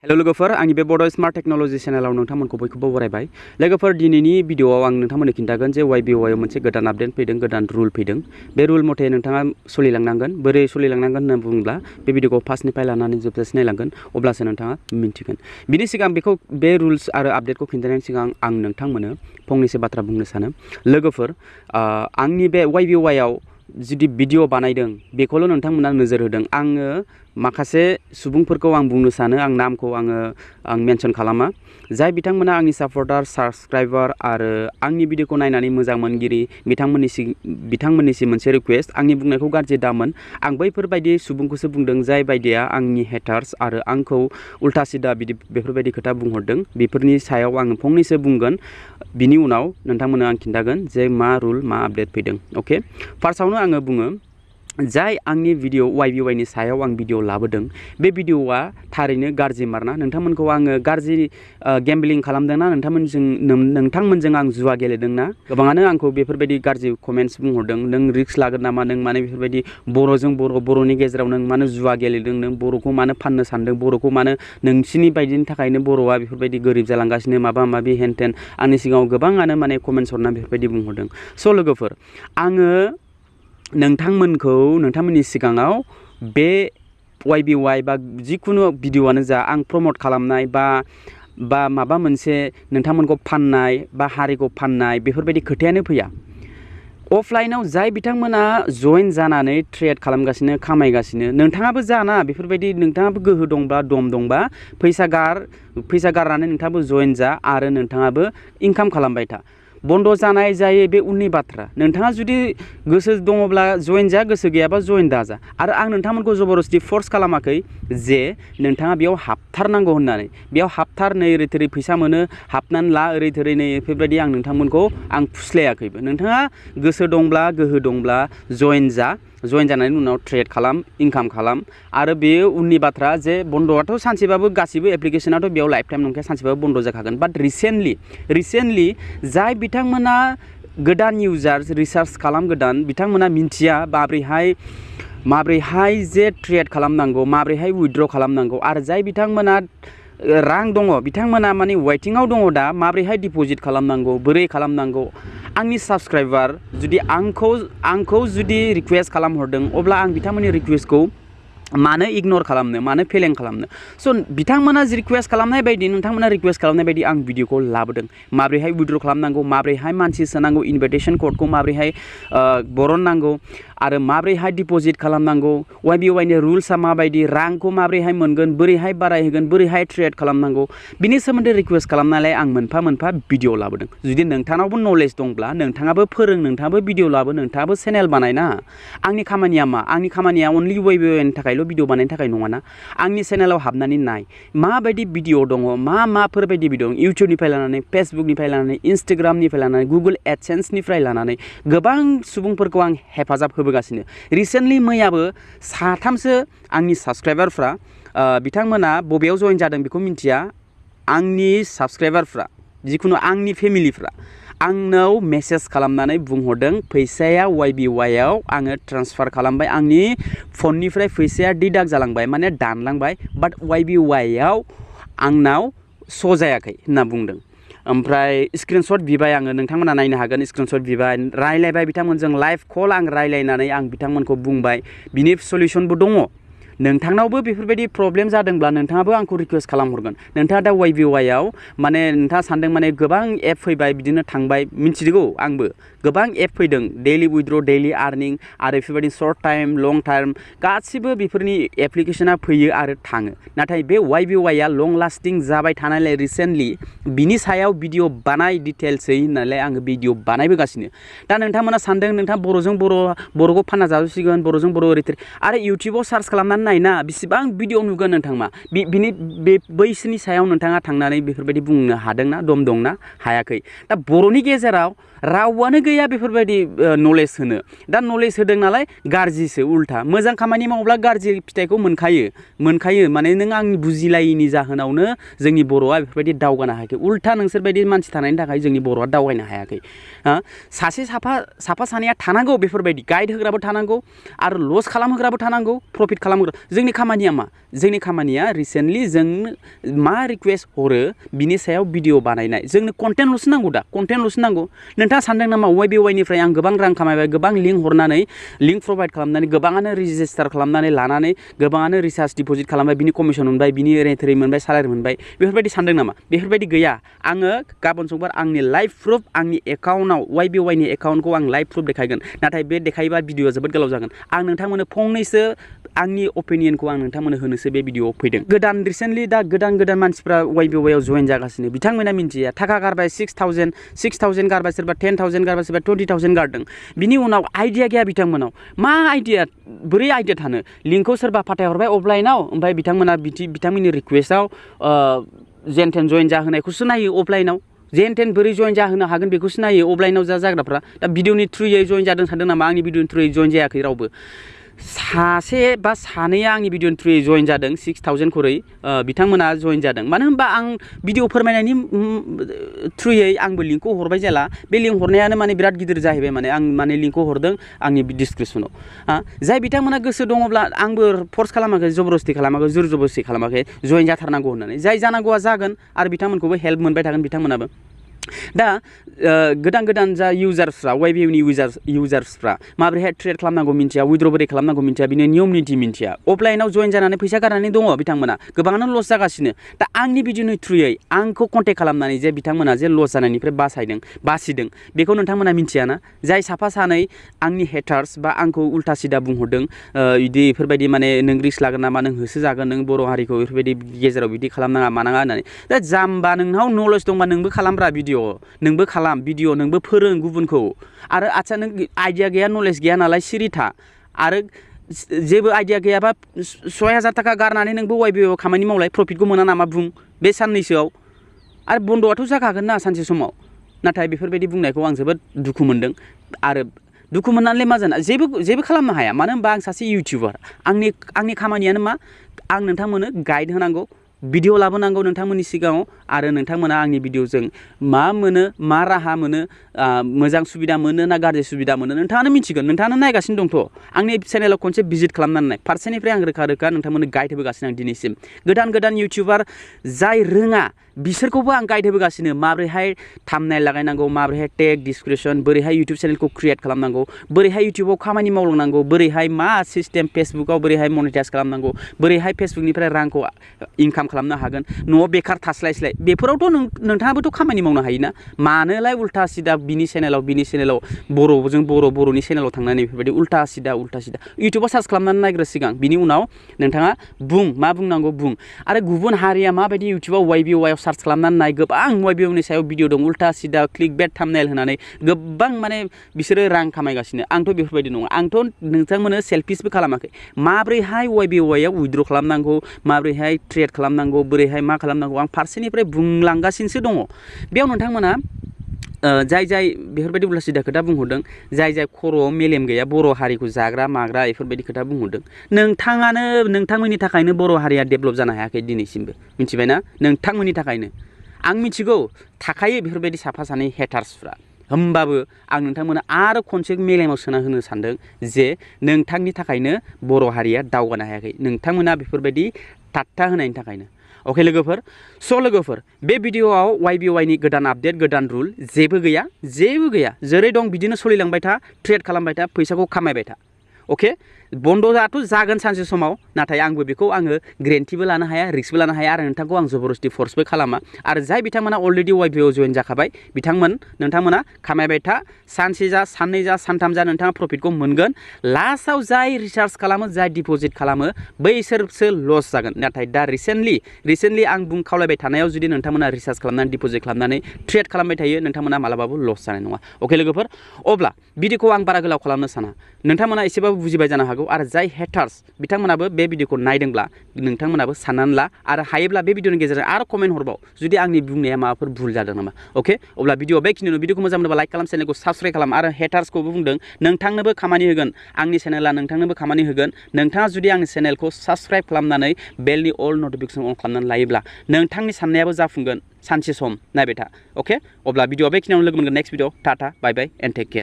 Hello लोगोफोर आंनि बे बड' स्मार्ट टेक्न'लजि चेनेलाव नोंथांमोनखौ बयखौबो बरायबाय। लोगोफोर दिनैनि भिडिअआव आं नोंथांमोननो खिन्थागोन जे YBY आव मोनसे गोदान आपडेट फैदों, गोदान रुल फैदों। बे रुल मथे नोंथाङा सोलिलांनांगोन। बोरै सोलिलांनांगोन होनना बुङोब्ला बे भिडिअखौ फार्स्टनिफ्राय लानानै जोबजासिम नायलांगोन, अब्लासो नोंथाङा मिन्थिगोन। बिनि सिगां बे रुल्स आरो आपडेटखौ खिन्थानायनि सिगां आं नोंथांमोननो फंनैसो बाथ्रा बुंनो सानो। लोगोफोर आंनि बे YBY आव जुदि भिडिअ बानायदों बेखौल' नोंथांमोना नोजोर होदों। आङो माखासे सुबुंफोरखौ आं बुंनो सानो, आं नामखौ आं मेनसन खालामा। जाय बिथांमोना आंनि सापर्टार, साबस्क्राइबार आरो आंनि भिडिअखौ नायनानै मोजां मोनगिरि बिथांमोननिसिम मोनसे रिक्वेस्ट, आंनि बुंनायखौ गाज्रि दामोन। आं बैफोरबायदि सुबुंखौसो बुंदों जाय बायदिया आंनि हेटार्स आरो आंखौ उल्था सिदा बेफोरबायदि खोथा बुंहरदों। बेफोरनि सायाव आङो फंनैसो बुंगोन, बिनि उनाव नोंथांमोननो आं खिन्थागोन जे मा रुल मा आपडेट फैदों। अके, फार्स्टआवनो आङो बुङो, जाय आंनि भिडिअ YBY नि सायाव आं भिडिअ लाबोदों, बे भिडिअआ थारैनो गाज्रि मारना। नोंथांमोनखौ आङो गाज्रि गेम्बलिं खालामदोंना, नोंथांमोनजों आं जुवा गेलेदोंना। गोबाङानो आंखौ बेफोरबायदि गाज्रि कमेन्ट्स बुंहरदों, नों रिक्स लागोन नामा, नों माने बेफोरबायदि बर'नि गेजेराव नों मानो जुवा गेलेदों, नों बर'खौ मानो फाननो सानदों, बर'खौ मानो नोंसिनि बायदिनि थाखायनो बर'आ बेफोरबायदि गोरिब जालांगासिनो, माबा माबि हेन-तेन। आंनि सिगाङाव गोबाङानो माने कमेन्ट्स हरनानै बेफोरबायदि बुंहरदों। स' लोगोफोर, आङो नोंथांमोननि सिगाङाव बे YBY बा जिखुनु भिडिअ'आनो जा, आं प्रमट खालामनाय बा माबा मोनसे नोंथांमोनखौ फाननाय बा हारिखौ फाननाय बेफोरबायदि खोथायानो फैया। अफलाइनाव जाय बिथांमोना जइन जानानै ट्रेड खालामगासिनो, खामायगासिनो, नोंथाङाबो जाना बेफोरबायदि। नोंथाङाबो गोहो दंबा, दम दंबा, फैसा गारनानै नोंथाङाबो जइन जा आरो नोंथाङाबो इनकाम खालामबाय था। बन्द' जानाय जायो बे उननि बाथ्रा। नोंथाङा जुदि गोसो दङब्ला जइन जा, गोसो गैयाबा जइन दाजा। आरो आं नोंथांमोनखौ जबरदस्ति फर्स खालामाखै जे नोंथाङा बेयाव हाबथारनांगौ होननानै। बेयाव हाबथार, नै ओरै थोरै फैसा मोनो, हाबनानै ला, ओरै थोरै नै बेफोरबायदि आं नोंथांमोनखौ फुस्लायाखैबो। नोंथाङा गोसो दंब्ला, गोहो दंब्ला जइन जा, जइन जानायनि उनाव ट्रेड खालाम, इनकाम खालाम। आरो बेयो उननि बाथ्रा जे बन्द'आथ' सानसेबाबो, गासिबो एप्लिकेसनाथ' बेयाव लाइफ टाइम नंखाया, सानसेबाबो बन्द' जाखागोन। बाट रिसेन्टलि जाय बिथांमोना गोदान इउजार्स, रिसार्च खालामगोदान, बिथांमोना मिन्थिया माब्रैहाय जे ट्रेड खालामनांगौ, माब्रैहाय उइथड्र खालामनांगौ। आरो जाय बिथांमोना रां दङ, बिथांमोना माने वेटिंआव दङ दा, माब्रैहाय डिप'जिट खालामनांगौ, बोरै खालामनांगौ। आंनि साबस्क्राइबार जुदि आंखौ जुदि रिक्वेस्ट खालामहरदों, अब्ला आं बिथांमोननि रिक्वेस्टखौ मानो इगनर खालामनो, मानो फेलें खालामनो। स' बिथांमोना रिक्वेस्ट खालामनाय बायदि, नोंथांमोना रिक्वेस्ट खालामनाय बायदि आं भिडिअखौ लाबोदों। माब्रैहाय उइथड्र खालामनांगौ, माब्रैहाय मानसि सोनांगौ, इनभाइटेसन क'डखौ माब्रैहाय बरननांगौ, आरो माब्रैहाय डिप'जिट खालामनांगौ, YBY नि रुल्सआ माबायदि, रांखौ माब्रैहाय मोनगोन, बोरैहाय बारायहोगोन, बोरैहाय ट्रेड खालामनांगौ, बिनि सोमोन्दै रिक्वेस्ट खालामनानै आं मोनफा मोनफा भिडिअ लाबोदों। जुदि नोंथांनावबो नलेज दंब्ला, नोंथाङाबो नोंथाङाबो भिडिअ लाबो, नोंथाङाबो चेनेल बानायना। आंनि खामानिया मा? आंनि खामानिया अनलि YBY नि थाखायल' भिडिअ बानायनो थाखाय नङाना। आंनि चेनेलाव हाबनानै नाय, माबायदि भिडिअ दङ, माफोरबायदि भिडिअ दं। इउटुबनिफ्राय लानानै, फेसबुकनिफ्राय लानानै, इन्सटाग्रामनिफ्राय लानानै, गुगोल एडसेन्सनिफ्राय लानानै गोबां सुबुंफोरखौ आं हेफाजाब होबोगासिनो। रिसेन्टलि मैयाबो साथामसो आंनि साबस्क्राइबारफ्रा, बिथांमोना बबेयाव जइन जादों बेखौ मिन्थिया, आंनि साबस्क्राइबारफ्रा, जिखुनु आंनि फेमिलिफ्रा आंनाव मेसेज खालामनानै बुंहरदों, फैसाया YBY आव आङो ट्रान्सफार खालामबाय, आंनि फननिफ्राय फैसाया डिडाक्ट जालांबाय, माने दानलांबाय, बाट YBY आव आंनाव श' जायाखै होनना बुंदों। ओमफ्राय स्क्रिनशट बिबाय आङो, नोंथांमोना नायनो हागोन। स्क्रिनशट बिबाय, रायलायबाय बिथांमोनजों, लाइभ कल आं रायलायनानै आं बिथांमोनखौ बुंबाय, बिनि सलिउसनबो दङ। नोंथांनावबो बेफोरबायदि प्रब्लेम जादोंब्ला नोंथाङाबो आंखौ रिक्वेस्ट खालामहरगोन। नोंथाङा दा YBY आव माने नोंथाङा सानदों माने गोबां एप फैबाय, बिदिनो थांबाय, मिन्थिगौ आंबो गोबां एप फैदों, डेइलि उइथड्र, डेइलि आर्निं, आरो बेफोरबायदि सर्ट टाइम, लं टाइम, गासिबो बेफोरनि एप्लिकेसना फैयो आरो थाङो। नाथाय बे YBY आ लं लास्टिं जाबाय थानायलाय रिसेन्टलि बिनि सायाव भिडिअ बानाय, डिटेल्सै होननानै आङो भिडिअ बानायबोगासिनो। दा नोंथांमोना सानदों नोंथाङा बर'खौ फानना जाजोबसिगोन, बर'जों बर' ओरै थोरै, आरो इउटुबाव सार्च खालामनानै नायना बेसेबां भिडिअ नुगोन नोंथाङा। बैसोरनि सायाव नोंथाङा थांनानै बेफोरबायदि बुंनो हादोंना, दम दंना? हायाखै। दा बर'नि गेजेराव रावआनो गैया बेफोरबायदि नलेज होनो। दा नलेज होदों नालाय गाज्रिसो, उल्था। मोजां खामानि मावोब्ला गाज्रि फिथाइखौ मोनखायो। माने नों आंनि बुजिलायैनि जाहोनावनो जोंनि बर'आ बेफोरबायदि दावगानो हायाखै। उल्था नोंसोरबायदि मानसि थानायनि थाखाय जोंनि बर'आ दावगानो हायाखै। साफा सानैया थानांगौ, बेफोरबायदि गाइड होग्राबो थानांगौ, आरो लस खालामहोग्राबो थानांगौ, प्रफिट खालामहोग्रा। जोंनि खामानिया मा जोंनि खामानिया रिसेन्टलि जों मा रिक्वेस्ट हरो बिनि सायाव भिडिअ बानायनाय जोंनो कन्टेन्टल'सो नांगौ दा कन्टेन्टल'सो नांगौ नोंथाङा सानदों नामा YBY निफ्राय आं गोबां रां खामायबाय गोबां लिंक हरनानै लिंक प्रभाइड खालामनानै गोबाङानो रेजिस्टार खालामनानै लानानै गोबाङानो रिसार्ज डिपजिट खालामबाय बिनि कमिसन मोनबाय बिनि ओरै थोरै मोनबाय सालारि मोनबाय बेफोरबायदि सानदों नामा बेफोरबायदि गैया आङो गाबोन समफोर आंनि लाइभ प्रुफ आंनि एकाउन्टआव YBY नि एकाउन्टखौ आं लाइभ प्रुफ देखायगोन नाथाय बे देखायोबा भिडिअआ जोबोद गोलाव जागोन आं नोंथांमोननो फंनैसो आंनि अपिनियनखौ आं नोंथांमोननो होनोसो बे भिडिअआव फैदों गोदान रिसेन्टलि दा गोदान मानसिफ्रा YBY आव जइन जागासिनो बिथांमोना मिन्थिया थाखा गारबाय 6,000 गारबाय सोरबा 10,000 गारबाय सोरबा 20,000 गारदों बिनि उनाव आइडिया गैया बिथांमोनाव मा आइडिया बोरै आइडिया थानो लिंकखौ सोरबा फाथायहरबाय अफलाइनाव ओमफ्राय बिथांमोना बिथांमोननि रिक्वेस्टआव जेन थेन जइन जाहोनायखौसो नायो अफलाइनाव जेन थेन बोरै जइन जाहोनो हागोन बेखौसो नायो अफलाइनाव जाग्राफ्रा दा भिडिअनि थ्रुयै जइन जादों सानदों नामा आंनि भिडिअनि थ्रुयै जइन जायाखै रावबो सासे बा सानैया आंनि भिडिअनि थ्रुयै जइन जादों 6,000 खरै बिथांमोना जइन जादों मानो होनबा आं भिडिअ फोरमायनायनि थ्रुयै आंबो लिंकखौ हरबाय जेला बे लिंक हरनायानो माने बिराद गिदिर जाहैबाय माने आं माने लिंकखौ हरदों आंनि डिसक्रिपसनाव जाय बिथांमोना गोसो दङब्ला आंबो फर्स खालामाखै जबरदस्ति खालामाखै जुर जबरदस्ति खालामाखै जइन जाथारनांगौ होननानै जाय जानांगौआ जागोन आरो बिथांमोनखौबो हेल्प मोनबाय थागोन बिथांमोनाबो दा गोदान जा इउजार्सफ्रा YBY नि इउजार्सफ्रा माबोरैहाय ट्रेड खालामनांगौ मिन्थिया उइथड्र बोरै खालामनांगौ मिन्थिया बिनि नियम निथि मिन्थिया अफलाइनाव जइन जानानै फैसा गारनानै दङ बिथांमोना गोबाङानो लस जागासिनो दा आंनि भिडिअनि थ्रुयै आंखौ कन्टेक्ट खालामनानै जे बिथांमोना जे लस जानायनिफ्राय बासिदों बेखौ नोंथांमोना मिन्थियाना जाय साफा सानै आंनि हेटार्स बा आंखौ उल्था सिदा बुंहरदों बिदि बेफोरबायदि माने नों रिस्क लागोन नामा नों होसो जागोन नों बर' हारिखौ बेफोरबायदि गेजेराव बिदि खालामनाङा मानाङा होननानै दा जाम्बा नोंनाव नलेज दंबा नोंबो खालामब्रा भिडिअ नोंबो खालाम भिडिअ नोंबो फोरों गुबुनखौ आरो आच्छा नों आइडिया गैया नलेज गैया नालाय सिरि था आरो जेबो आइडिया गैयाबा 6,000 थाखा गारनानै नोंबो YBY आव खामानि मावलाय प्रफिटखौ मोना नामा बुं बे साननैसोआव आरो बन्द'आथ' जाखागोन ना सानसे समाव नाथाय बेफोरबायदि बुंनायखौ आं जोबोद दुखु मोनदों आरो दुखु मोननानैलाय मा जानो जेबो खालामनो हाया मानो होनबा आं सासे इउटिउबार आंनि खामानियानो मा आं नोंथांमोननो गाइड होनांगौ भिडिअ लाबोनांगौ नोंथांमोननि सिगाङाव आरो नोंथांमोना आंनि भिडिअजों मा मोनो मा राहा मोनो मोजां सुबिदा मोनो ना गाज्रि सुबिदा मोनो नोंथाङानो मिथिगोन नोंथाङानो नायगासिनो दंथ' आंनि चेनेलाव खनसे भिजिट खालामनानै नाय फारसेनिफ्राय आं रोखा नोंथांमोननो गाइड होबोगासिनो आं दिनैसिम गोदान इउटिउबार जाय रोङा बिसोरखौबो आं गाइड होबोगासिनो माबोरैहाय थाम्बनेल लागायनांगौ माबोरैहाय टेग डिसक्रिपसन बोरैहाय इउटिउब चेनेलखौ क्रिएट खालामनांगौ बोरैहाय इउटिउबाव खामानि मावलांनांगौ बोरैहाय मा सिस्टेम फेसबुकाव बोरैहाय मनिटाइज खालामनांगौ बोरैहाय फेसबुकनिफ्राय रांखौ इनकाम खालामनो हागोन न'आव बेखार थास्लायस्लाय बेफोरावथ' नोंथाङाबोथ' खामानि मावनो हायोना मानोलाय उल्था सिदा बिनि चेनेलाव बर'जों बर'नि चेनेलाव थांनानै बेफोरबायदि उल्था सिदा इउटिउबाव सार्च खालामनानै नायग्रो सिगां बिनि उनाव नोंथाङा मा बुंनांगौ बुं आरो गुबुन हारिया माबायदि इउटिउबाव YBY आव सार्च खालामनानै नाय गोबां YBY नि सायाव भिडिअ दं उल्था सिदा क्लिक बेट थाम्बनेल होनानै गोबां माने बिसोरो रां खामायगासिनो आंथ' बेफोरबायदि नङा आंथ' नोंथांमोननो सेल्फिसबो खालामाखै माब्रैहाय YBY आव उइथड्र खालामनांगौ माब्रैहाय ट्रेड खालामनांगौ बोरैहाय मा खालामनांगौ आं फारसेनिफ्राय बुंलांगासिनोसो दङ बेयाव नोंथांमोना जाय बेफोरबायदि उल्था सिदा खोथा बुंहरदों जाय खर'आव मेलेम गैया बर' हारिखौ जाग्रा माग्रा बेफोरबायदि खोथा बुंहरदों नोंथांमोननि थाखायनो बर' हारिया डेभेलप जानो हायाखै दिनैसिमबो मिथिबायना नोंथांमोननि थाखायनो आं मिथिगौ थाखायो बेफोरबायदि साफा सानै हेटार्सफ्रा होमबाबो आं नोंथांमोना आरो खनसे मेलेमाव सोना होनो सानदों जे नोंथांनि थाखायनो बर' हारिया दावगानो हायाखै नोंथांमोना बेफोरबायदि थाट्टा होनायनि थाखायनो अके लोगोफोर बे भिडिअआव YBY नि गोदान आपडेट गोदान रुल जेबो गैया जेरै दं बिदिनो सोलिलांबाय था ट्रेड खालामबाय था फैसाखौ खामायबाय था अके बन्द'आथ' जागोन सानसे समाव नाथाय आंबो बेखौ आङो ग्रेन्टिबो लानो हाया रिस्कबो लानो हाया आरो नोंथांखौ आं जबरदस्ति फर्सबो खालामा आरो जाय बिथांमोना अलरेडि YBY आव जइन जाखाबाय नोंथांमोना खामायबाय था सानसे जा साननै जा सानथाम जा नोंथाङा प्रफिटखौ मोनगोन लास्टआव जाय रिसार्च खालामो जाय डिपजिट खालामो बैसोरसो लस जागोन नाथाय दा रिसेन्टलि आं खावलायबाय थानायाव जुदि नोंथांमोना रिसार्च खालामनानै डिपजिट खालामनानै ट्रेड खालामबाय थायो नोंथांमोना मालाबाबो लस जानाय नङा अके लोगोफोर अब्ला भिडिअखौ आं बारा गोलाव खालामनो साना नोंथांमोना एसेबाबो बुजिबाय जानो हागौ आरो जाय हेटार्स बिथांमोनाबो बे भिडिअखौ नायदोंब्ला नोंथांमोनाबो साननानै ला आरो हायोब्ला बे भिडिअनि गेजेरजों आरो कमेन्ट हरबाव जुदि आंनि बुंनाया माबाफोर भुल जादों नामा अके अब्ला बेखिनियावनो भिडिअखौ मोजां मोनोबा लाइक खालाम चेनेलखौ साबस्क्राइब खालाम आरो हेटार्सखौबो बुंदों नोंथांनोबो खामानि होगोन आंनि चेनेला नोंथांनोबो खामानि होगोन नोंथाङा जुदि आंनि चेनेलखौ साबस्क्राइब खालामनानै बेलनि अल नटिफिकेसन अन खालामनानै लायोब्ला नोंथांनि साननायाबो जाफुंगोन सानसे सम नायबाय था अके अब्ला बेखिनियावनो लोगो मोनगोन next video tata bye bye and take care